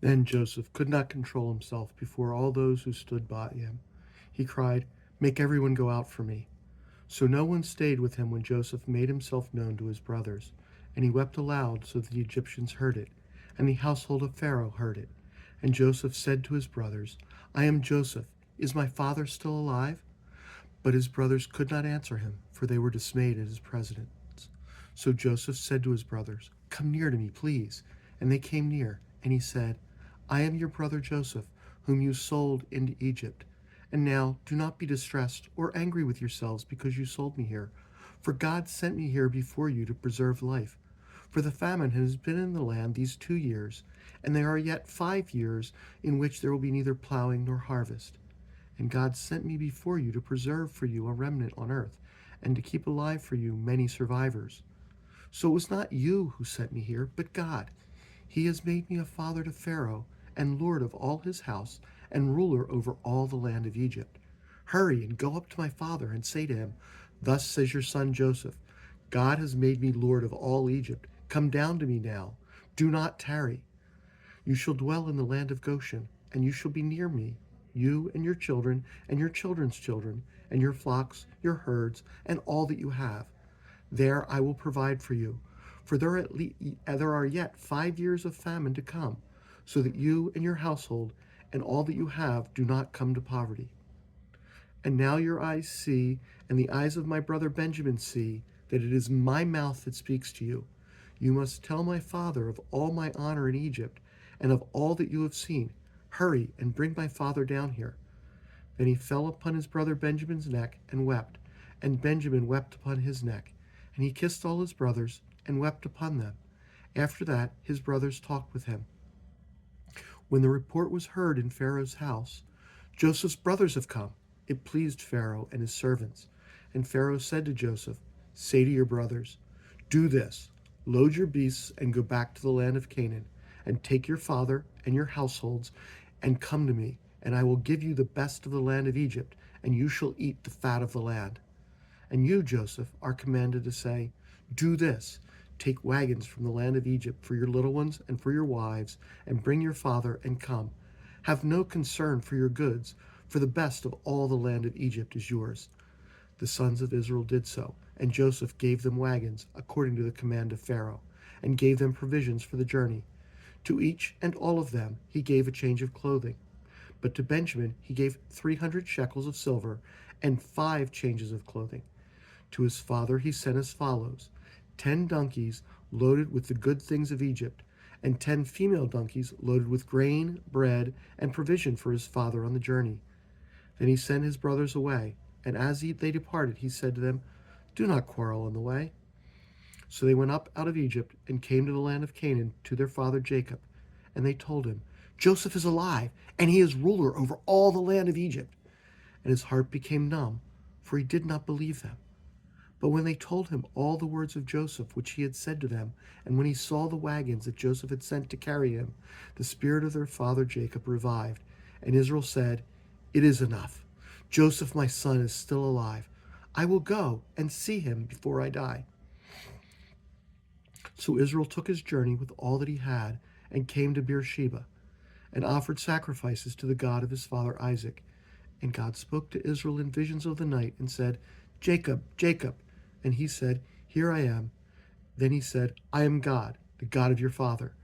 Then Joseph could not control himself before all those who stood by him. He cried, "Make everyone go out for me." So no one stayed with him when Joseph made himself known to his brothers. And he wept aloud so that the Egyptians heard it, and the household of Pharaoh heard it. And Joseph said to his brothers, "I am Joseph. Is my father still alive?" But his brothers could not answer him, for they were dismayed at his presence. So Joseph said to his brothers, "Come near to me, please." And they came near, and he said, "I am your brother Joseph, whom you sold into Egypt. And now do not be distressed or angry with yourselves because you sold me here, for God sent me here before you to preserve life. For the famine has been in the land these 2 years, and there are yet 5 years in which there will be neither plowing nor harvest. And God sent me before you to preserve for you a remnant on earth, and to keep alive for you many survivors. So it was not you who sent me here, but God. He has made me a father to Pharaoh, and lord of all his house, and ruler over all the land of Egypt. Hurry and go up to my father and say to him, 'Thus says your son Joseph, God has made me lord of all Egypt. Come down to me now. Do not tarry. You shall dwell in the land of Goshen, and you shall be near me, you and your children and your children's children, and your flocks, your herds, and all that you have. There I will provide for you, for there are yet 5 years of famine to come, so that you and your household and all that you have do not come to poverty. And now your eyes see, and the eyes of my brother Benjamin see, that it is my mouth that speaks to you. You must tell my father of all my honor in Egypt, and of all that you have seen. Hurry and bring my father down here." Then he fell upon his brother Benjamin's neck and wept, and Benjamin wept upon his neck. And he kissed all his brothers and wept upon them. After that his brothers talked with him. When the report was heard in Pharaoh's house, "Joseph's brothers have come," it pleased Pharaoh and his servants. And Pharaoh said to Joseph, "Say to your brothers, 'Do this: load your beasts and go back to the land of Canaan, and take your father and your households and come to me, and I will give you the best of the land of Egypt, and you shall eat the fat of the land.' And you, Joseph, are commanded to say, 'Do this: take wagons from the land of Egypt for your little ones and for your wives, and bring your father and come. Have no concern for your goods, for the best of all the land of Egypt is yours.'" The sons of Israel did so, and Joseph gave them wagons according to the command of Pharaoh, and gave them provisions for the journey. To each and all of them he gave a change of clothing. But to Benjamin he gave 300 shekels of silver and 5 changes of clothing. To his father he sent as follows: 10 donkeys loaded with the good things of Egypt, and 10 female donkeys loaded with grain, bread, and provision for his father on the journey. Then he sent his brothers away, and as they departed, he said to them, "Do not quarrel on the way." So they went up out of Egypt and came to the land of Canaan to their father Jacob. And they told him, "Joseph is alive, and he is ruler over all the land of Egypt." And his heart became numb, for he did not believe them. But when they told him all the words of Joseph which he had said to them, and when he saw the wagons that Joseph had sent to carry him, the spirit of their father Jacob revived. And Israel said, "It is enough. Joseph my son is still alive. I will go and see him before I die." So Israel took his journey with all that he had, and came to Beersheba, and offered sacrifices to the God of his father Isaac. And God spoke to Israel in visions of the night, and said, "Jacob, Jacob." And he said, "Here I am." Then he said, "I am God, the God of your father.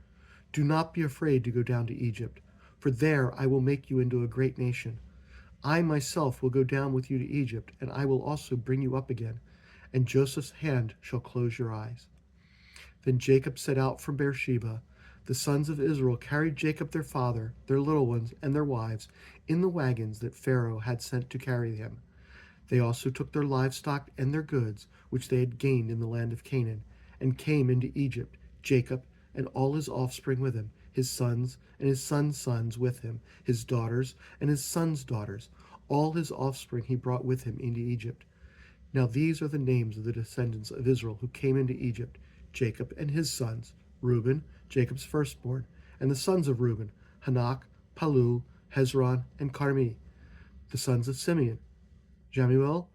Do not be afraid to go down to Egypt, for there I will make you into a great nation. I myself will go down with you to Egypt, and I will also bring you up again, and Joseph's hand shall close your eyes." Then Jacob set out from Beersheba. The sons of Israel carried Jacob their father, their little ones, and their wives in the wagons that Pharaoh had sent to carry him. They also took their livestock and their goods, which they had gained in the land of Canaan, and came into Egypt, Jacob and all his offspring with him, his sons and his sons' sons with him, his daughters and his sons' daughters. All his offspring he brought with him into Egypt. Now these are the names of the descendants of Israel who came into Egypt: Jacob and his sons, Reuben, Jacob's firstborn, and the sons of Reuben, Hanok, Palu, Hezron, and Carmi. The sons of Simeon, Jemuel,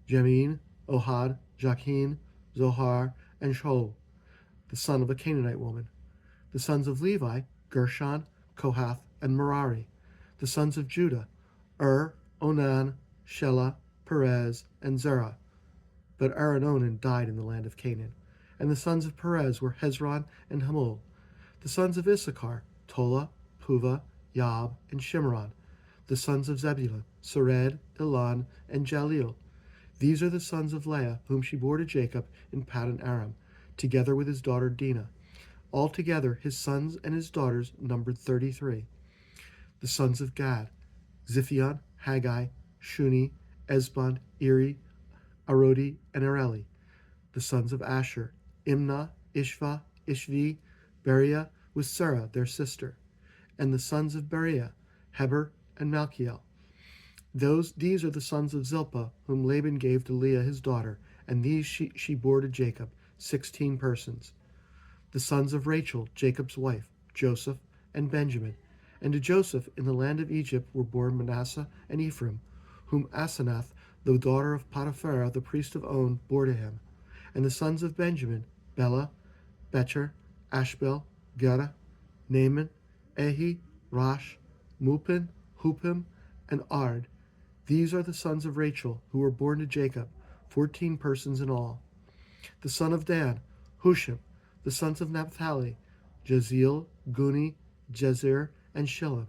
Jamin, Ohad, Jachin, Zohar, and Shaul, the son of a Canaanite woman. The sons of Levi, Gershon, Kohath, and Merari. The sons of Judah: Onan, Shelah, Perez, and Zerah. But Er and Onan died in the land of Canaan. And the sons of Perez were Hezron and Hamul. The sons of Issachar: Tola, Puvah, Yab, and Shimron. The sons of Zebulun: Sered, Elon, and Jaleel. These are the sons of Leah, whom she bore to Jacob in Paddan Aram, together with his daughter Dinah. Altogether his sons and his daughters numbered 33. The sons of Gad: Ziphion, Haggai, Shuni, Esbon, Eri, Arodi, and Areli. The sons of Asher: Imnah, Ishva, Ishvi, Beriah, with Sarah their sister. And the sons of Beriah: Heber and Malchiel. These are the sons of Zilpah, whom Laban gave to Leah his daughter, and these she bore to Jacob, 16 persons. The sons of Rachel, Jacob's wife: Joseph and Benjamin. And to Joseph in the land of Egypt were born Manasseh and Ephraim, whom Asenath, the daughter of Potiphar, the priest of On, bore to him. And the sons of Benjamin: Bela, Becher, Ashbel, Gera, Naaman, Ehi, Rosh, Mupin, Hupim, and Ard. These are the sons of Rachel, who were born to Jacob, 14 persons in all. The son of Dan: Hushim. The sons of Naphtali: Jeziel, Guni, Jezer, and Shilem.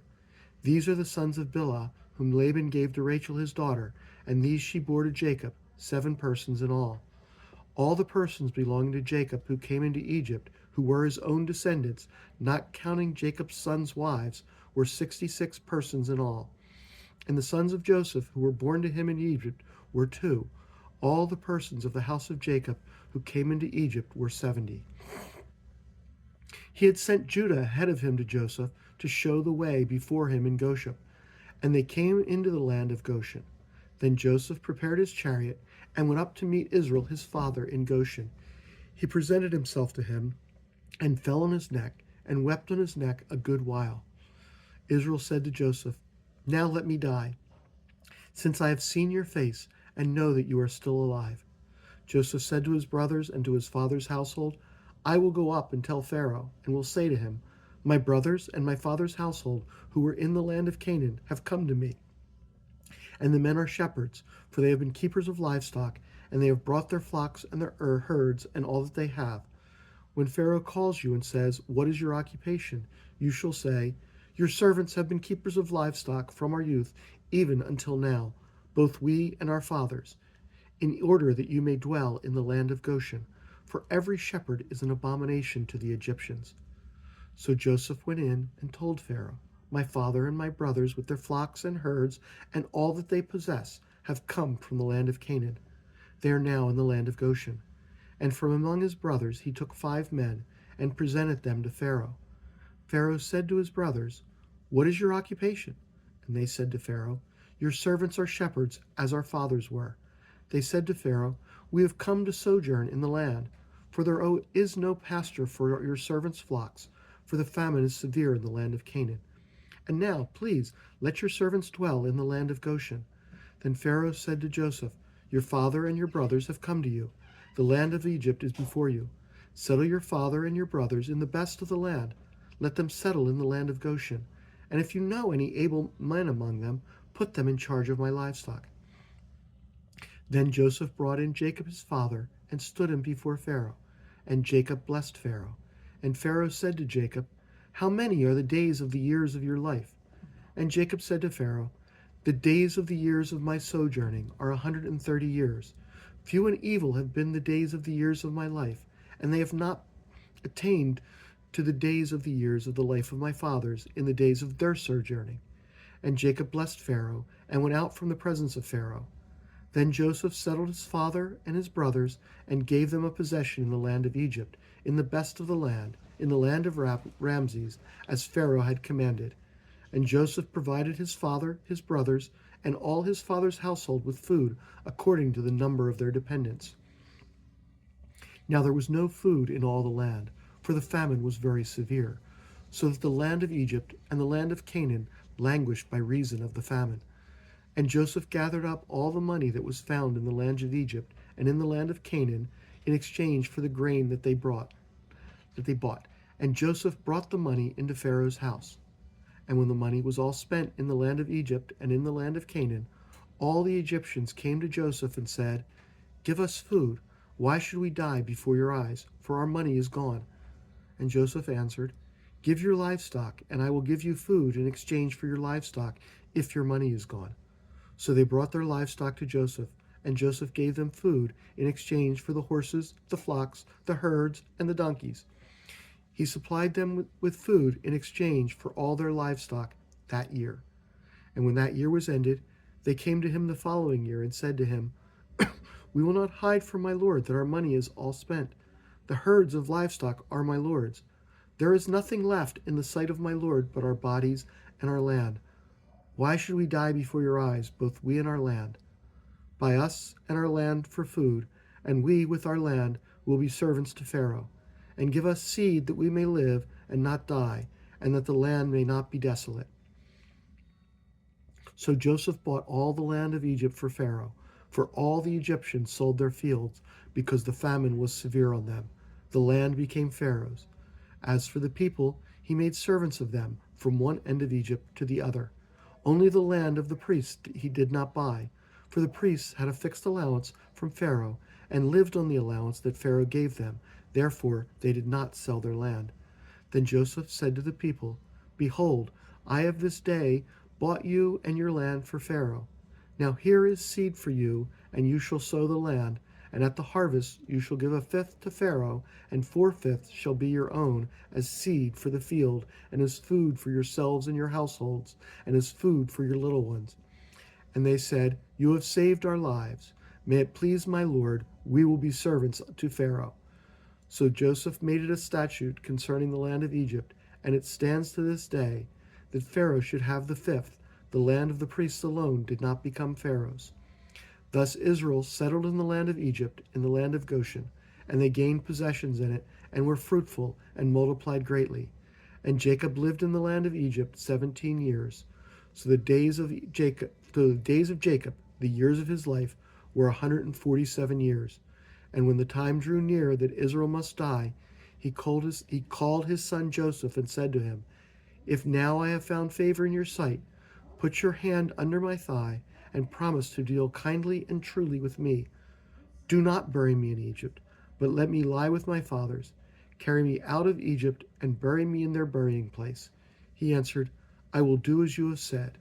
These are the sons of Bilhah, whom Laban gave to Rachel his daughter, and these she bore to Jacob, 7 persons in all. All the persons belonging to Jacob who came into Egypt, who were his own descendants, not counting Jacob's sons' wives, were 66 persons in all. And the sons of Joseph, who were born to him in Egypt, were 2. All the persons of the house of Jacob who came into Egypt were 70. He had sent Judah ahead of him to Joseph to show the way before him in Goshen, and they came into the land of Goshen. Then Joseph prepared his chariot and went up to meet Israel his father in Goshen. He presented himself to him and fell on his neck and wept on his neck a good while. Israel said to Joseph, "Now let me die, since I have seen your face and know that you are still alive." Joseph said to his brothers and to his father's household, "I will go up and tell Pharaoh, and will say to him, 'My brothers and my father's household, who were in the land of Canaan, have come to me. And the men are shepherds, for they have been keepers of livestock, and they have brought their flocks and their herds and all that they have.' When Pharaoh calls you and says, 'What is your occupation?' you shall say, 'Your servants have been keepers of livestock from our youth, even until now, both we and our fathers, in order that you may dwell in the land of Goshen, for every shepherd is an abomination to the Egyptians.' So Joseph went in and told Pharaoh, 'My father and my brothers with their flocks and herds and all that they possess have come from the land of Canaan. They are now in the land of Goshen.' And from among his brothers he took 5 men and presented them to Pharaoh. Pharaoh said to his brothers, 'What is your occupation?' And they said to Pharaoh, 'Your servants are shepherds, as our fathers were.' They said to Pharaoh, 'We have come to sojourn in the land, for there is no pasture for your servants' flocks, for the famine is severe in the land of Canaan. And now, please, let your servants dwell in the land of Goshen.' Then Pharaoh said to Joseph, 'Your father and your brothers have come to you. The land of Egypt is before you. Settle your father and your brothers in the best of the land. Let them settle in the land of Goshen. And if you know any able men among them, put them in charge of my livestock.' Then Joseph brought in Jacob his father and stood him before Pharaoh. And Jacob blessed Pharaoh. And Pharaoh said to Jacob, 'How many are the days of the years of your life?' And Jacob said to Pharaoh, 'The days of the years of my sojourning are 130 years. Few and evil have been the days of the years of my life, and they have not attained to the days of the years of the life of my fathers in the days of their sojourning.' And Jacob blessed Pharaoh, and went out from the presence of Pharaoh. Then Joseph settled his father and his brothers, and gave them a possession in the land of Egypt, in the best of the land, in the land of Ramses, as Pharaoh had commanded. And Joseph provided his father, his brothers, and all his father's household with food, according to the number of their dependents. Now there was no food in all the land, for the famine was very severe, so that the land of Egypt and the land of Canaan languished by reason of the famine. And Joseph gathered up all the money that was found in the land of Egypt and in the land of Canaan in exchange for the grain that they bought. And Joseph brought the money into Pharaoh's house. And when the money was all spent in the land of Egypt and in the land of Canaan, all the Egyptians came to Joseph and said, "Give us food. Why should we die before your eyes? For our money is gone." And Joseph answered, "Give your livestock, and I will give you food in exchange for your livestock if your money is gone." So they brought their livestock to Joseph, and Joseph gave them food in exchange for the horses, the flocks, the herds, and the donkeys. He supplied them with food in exchange for all their livestock that year. And when that year was ended, they came to him the following year and said to him, "We will not hide from my lord that our money is all spent. The herds of livestock are my lord's. There is nothing left in the sight of my lord but our bodies and our land. Why should we die before your eyes, both we and our land? Buy us and our land for food, and we with our land will be servants to Pharaoh. And give us seed that we may live and not die, and that the land may not be desolate." So Joseph bought all the land of Egypt for Pharaoh, for all the Egyptians sold their fields, because the famine was severe on them. The land became Pharaoh's. As for the people, he made servants of them from one end of Egypt to the other. Only the land of the priests he did not buy, for the priests had a fixed allowance from Pharaoh and lived on the allowance that Pharaoh gave them. Therefore they did not sell their land. Then Joseph said to the people, "Behold, I have this day bought you and your land for Pharaoh. Now here is seed for you, and you shall sow the land, and at the harvest you shall give a fifth to Pharaoh, and 4/5 shall be your own, as seed for the field, and as food for yourselves and your households, and as food for your little ones." And they said, "You have saved our lives. May it please my lord, we will be servants to Pharaoh." So Joseph made it a statute concerning the land of Egypt, and it stands to this day, that Pharaoh should have the fifth. The land of the priests alone did not become Pharaoh's. Thus Israel settled in the land of Egypt, in the land of Goshen, and they gained possessions in it, and were fruitful, and multiplied greatly. And Jacob lived in the land of Egypt 17 years. So the days of Jacob, the years of his life, were 147 years. And when the time drew near that Israel must die, he called his son Joseph and said to him, "If now I have found favor in your sight, put your hand under my thigh and promise to deal kindly and truly with me. Do not bury me in Egypt, but let me lie with my fathers. Carry me out of Egypt and bury me in their burying place." He answered, "I will do as you have said."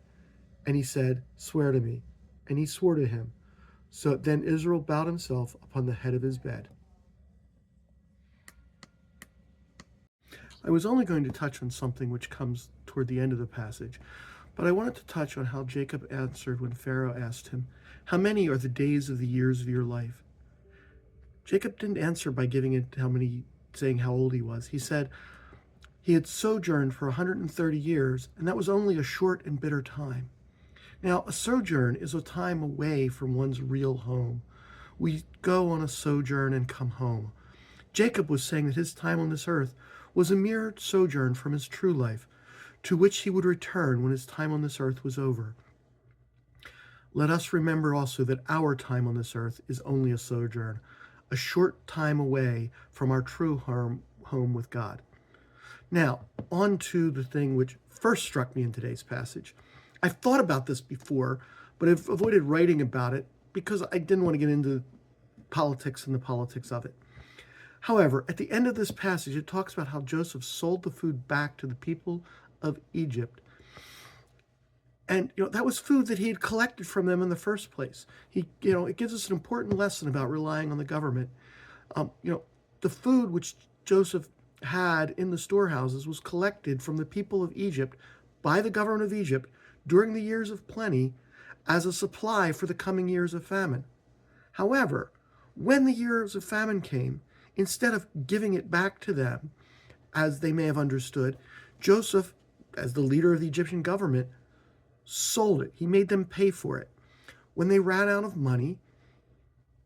And he said, "Swear to me." And he swore to him. So then Israel bowed himself upon the head of his bed. I was only going to touch on something which comes toward the end of the passage, but I wanted to touch on how Jacob answered when Pharaoh asked him, "How many are the days of the years of your life?" Jacob didn't answer by saying how old he was. He said he had sojourned for 130 years, and that was only a short and bitter time. Now, a sojourn is a time away from one's real home. We go on a sojourn and come home. Jacob was saying that his time on this earth was a mere sojourn from his true life, to which he would return when his time on this earth was over. Let us remember also that our time on this earth is only a sojourn, a short time away from our true home with God. Now, on to the thing which first struck me in today's passage. I've thought about this before, but I've avoided writing about it because I didn't want to get into politics and the politics of it. However, at the end of this passage, it talks about how Joseph sold the food back to the people of Egypt. And that was food that he had collected from them in the first place. It gives us an important lesson about relying on the government. The food which Joseph had in the storehouses was collected from the people of Egypt by the government of Egypt during the years of plenty as a supply for the coming years of famine. However, when the years of famine came, instead of giving it back to them, as they may have understood, Joseph, as the leader of the Egyptian government, sold it. He made them pay for it. When they ran out of money,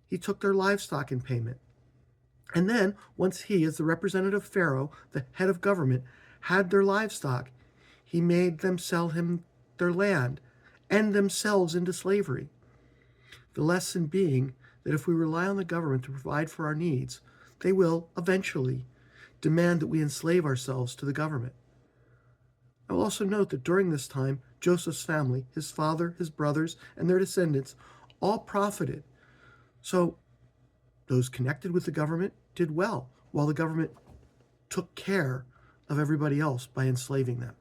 he took their livestock in payment. And then, once he, as the representative of Pharaoh, the head of government, had their livestock, he made them sell him their land and themselves into slavery. The lesson being that if we rely on the government to provide for our needs, they will eventually demand that we enslave ourselves to the government. I will also note that during this time, Joseph's family, his father, his brothers, and their descendants, all profited. So those connected with the government did well, while the government took care of everybody else by enslaving them.